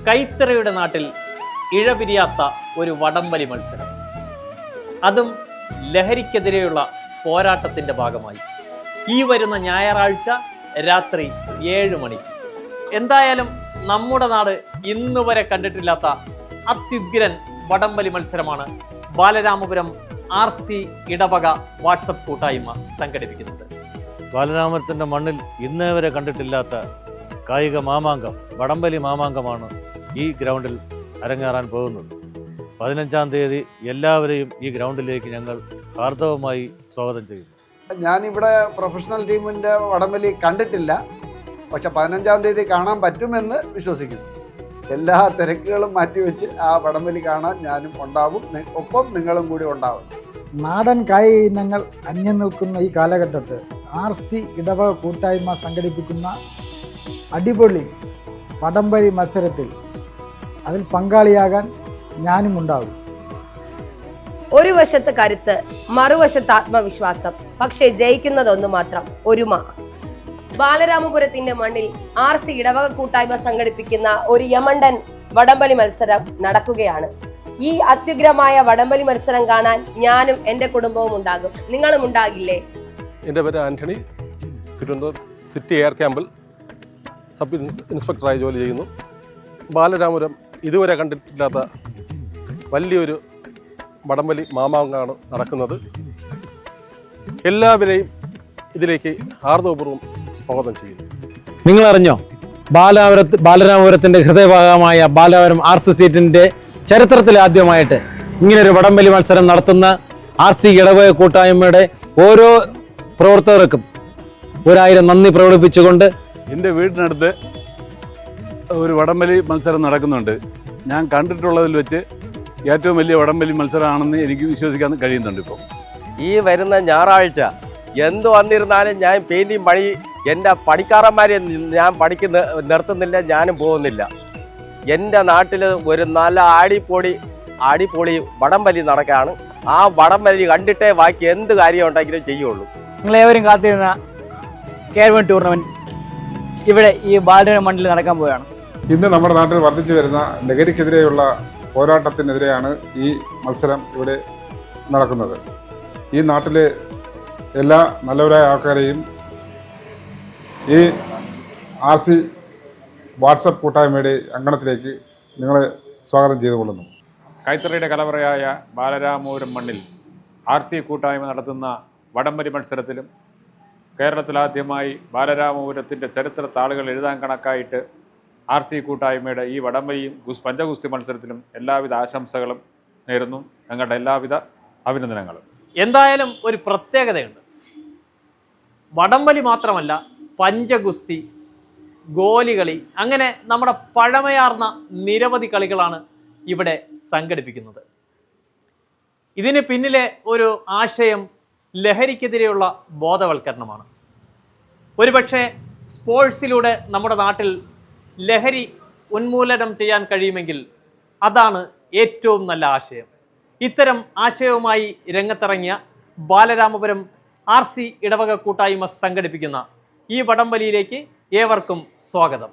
കൈത്തറയുടെ നാട്ടിൽ ഇഴപിരിയാത്ത ഒരു വടംവലി മത്സരം, അതും ലഹരിക്കെതിരെയുള്ള പോരാട്ടത്തിൻ്റെ ഭാഗമായി ഈ വരുന്ന ഞായറാഴ്ച രാത്രി 7 മണിക്ക്. എന്തായാലും നമ്മുടെ നാട് ഇന്നുവരെ കണ്ടിട്ടില്ലാത്ത അത്യുഗ്രൻ വടംവലി മത്സരമാണ് ബാലരാമപുരം RC ഇടവക വാട്സപ്പ് കൂട്ടായ്മ സംഘടിപ്പിക്കുന്നത്. ബാലരാമപുരത്തിൻ്റെ മണ്ണിൽ ഇന്നേ വരെ കണ്ടിട്ടില്ലാത്ത കായിക മാമാങ്കം, വടംവലി മാമാങ്കമാണ് ഈ ഗ്രൗണ്ടിൽ അരങ്ങേറാൻ പോകുന്നത്. 15-ാം തീയതി എല്ലാവരെയും ഈ ഗ്രൗണ്ടിലേക്ക് ഞങ്ങൾ ഹാർദവമായി സ്വാഗതം ചെയ്യുന്നു. ഞാനിവിടെ പ്രൊഫഷണൽ ടീമിൻ്റെ വടംവലി കണ്ടിട്ടില്ല, പക്ഷെ 15-ാം തീയതി കാണാൻ പറ്റുമെന്ന് വിശ്വസിക്കുന്നു. എല്ലാ തിരക്കുകളും മാറ്റിവെച്ച് ആ വടംവലി കാണാൻ ഞാനും ഉണ്ടാവും, ഒപ്പം നിങ്ങളും കൂടി ഉണ്ടാവും. നാടൻ കായിക ഇനങ്ങൾ അന്യം നിൽക്കുന്ന ഈ കാലഘട്ടത്ത് RC ഇടവക കൂട്ടായ്മ സംഘടിപ്പിക്കുന്ന അടിപൊളി വടംവലി മത്സരത്തിൽ അതിൽ പങ്കാളിയാകാൻ ഞാനും ഉണ്ടാവും. ഒരു വശത്ത് കരുത്ത്, മറുവശത്ത് ആത്മവിശ്വാസം, പക്ഷേ ജയിക്കുന്നതൊന്നു മാത്രം, ഒരുമ. ബാലരാമപുരത്തിന്റെ മണ്ണിൽ RC ഇടവക കൂട്ടായ്മ സംഘടിപ്പിക്കുന്ന ഒരു യമണ്ടൻ വടംവലി മത്സരം നടക്കുകയാണ്. ഈ അത്യുഗ്രമായ വടംവലി മത്സരം കാണാൻ ഞാനും എൻ്റെ കുടുംബവും ഉണ്ടാകും. നിങ്ങളും ഉണ്ടാകില്ലേ? എൻ്റെ പേര് ആൻ്റണി, തിരുവനന്തപുരം സിറ്റി എയർ ക്യാമ്പിൽ സബ് ഇൻസ്പെക്ടറായി ജോലി ചെയ്യുന്നു. ബാലരാമപുരം ഇതുവരെ കണ്ടിട്ടില്ലാത്ത വലിയൊരു വടംവലി മാമാങ്കമാണ് നടക്കുന്നത്. എല്ലാവരെയും ഇതിലേക്ക് ഹാർദവപൂർവ്വം സ്വാഗതം ചെയ്യുന്നു. നിങ്ങളറിഞ്ഞോ, ബാലരാമപുരത്തിൻ്റെ ഹൃദയഭാഗമായ ബാലരാമപുരം RC സ്റ്റേറ്റിൻ്റെ ചരിത്രത്തിൽ ആദ്യമായിട്ട് ഇങ്ങനൊരു വടംവലി മത്സരം നടത്തുന്ന RC ഇടവക കൂട്ടായ്മയുടെ ഓരോ പ്രവർത്തകർക്കും 1000 നന്ദി പ്രകടിപ്പിച്ചുകൊണ്ട് എൻ്റെ വീടിനടുത്ത് ഒരു വടംവലി മത്സരം നടക്കുന്നുണ്ട്. ഞാൻ കണ്ടിട്ടുള്ളതിൽ വെച്ച് ഏറ്റവും വലിയ വടംവലി മത്സരമാണെന്ന് എനിക്ക് വിശ്വസിക്കാൻ കഴിയുന്നുണ്ട്. ഇപ്പോൾ ഈ വരുന്ന ഞായറാഴ്ച എന്ത് വന്നിരുന്നാലും ഞാൻ പെയിൻറ്റിങ് പണി, എൻ്റെ പണിക്കാരന്മാരെ ഞാൻ നിർത്തുന്നില്ല, ഞാനും പോകുന്നില്ല. എൻ്റെ നാട്ടിൽ ഒരു നല്ല അടിപൊളി വടംവലി നടക്കുകയാണ്. ആ വടംവലി കണ്ടിട്ടേ ബാക്കി എന്ത് കാര്യം ഉണ്ടെങ്കിലും ചെയ്യുള്ളൂ. നിങ്ങളേവരും കാത്തിരുന്ന കേരള ടൂർണമെന്റ് ഇവിടെ ഈ ബാലരാമപുരം മണ്ണിൽ നടക്കാൻ പോവുകയാണ്. ഇന്ന് നമ്മുടെ നാട്ടിൽ വർദ്ധിച്ചു വരുന്ന ലഹരിക്കെതിരെയുള്ള പോരാട്ടത്തിനെതിരെയാണ് ഈ മത്സരം ഇവിടെ നടക്കുന്നത്. ഈ നാട്ടിലെ എല്ലാ നല്ലവരായ ആൾക്കാരെയും ഈ RC വാട്സപ്പ് കൂട്ടായ്മയുടെ അങ്കണത്തിലേക്ക് നിങ്ങളെ സ്വാഗതം ചെയ്തുകൊള്ളുന്നു. കൈത്തറയുടെ കലവറയായ ബാലരാമപുരം മണ്ണിൽ RC കൂട്ടായ്മ നടത്തുന്ന വടംവലി മത്സരത്തിലും കേരളത്തിലാദ്യമായി ബാലരാമപുരത്തിൻ്റെ ചരിത്ര താളുകൾ എഴുതാൻ കണക്കായിട്ട് RC കൂട്ടായ്മയുടെ ഈ വടംവലിയും പഞ്ചഗുസ്തി മത്സരത്തിലും എല്ലാവിധ ആശംസകളും നേരുന്നു. ഞങ്ങളുടെ എല്ലാവിധ അഭിനന്ദനങ്ങളും. എന്തായാലും ഒരു പ്രത്യേകതയുണ്ട്. വടംവലി മാത്രമല്ല, പഞ്ചഗുസ്തി, ഗോലികളി, അങ്ങനെ നമ്മുടെ പഴമയാർന്ന നിരവധി കളികളാണ് ഇവിടെ സംഘടിപ്പിക്കുന്നത്. ഇതിന് പിന്നിലെ ഒരു ആശയം ലഹരിക്കെതിരെയുള്ള ബോധവൽക്കരണമാണ്. ഒരുപക്ഷെ സ്പോർട്സിലൂടെ നമ്മുടെ നാട്ടിൽ ലഹരി ഉന്മൂലനം ചെയ്യാൻ കഴിയുമെങ്കിൽ അതാണ് ഏറ്റവും നല്ല ആശയം. ഇത്തരം ആശയവുമായി രംഗത്തിറങ്ങിയ ബാലരാമപുരം RC ഇടവക കൂട്ടായ്മ സംഘടിപ്പിക്കുന്ന ഈ വടംവലിയിലേക്ക് ഏവർക്കും സ്വാഗതം.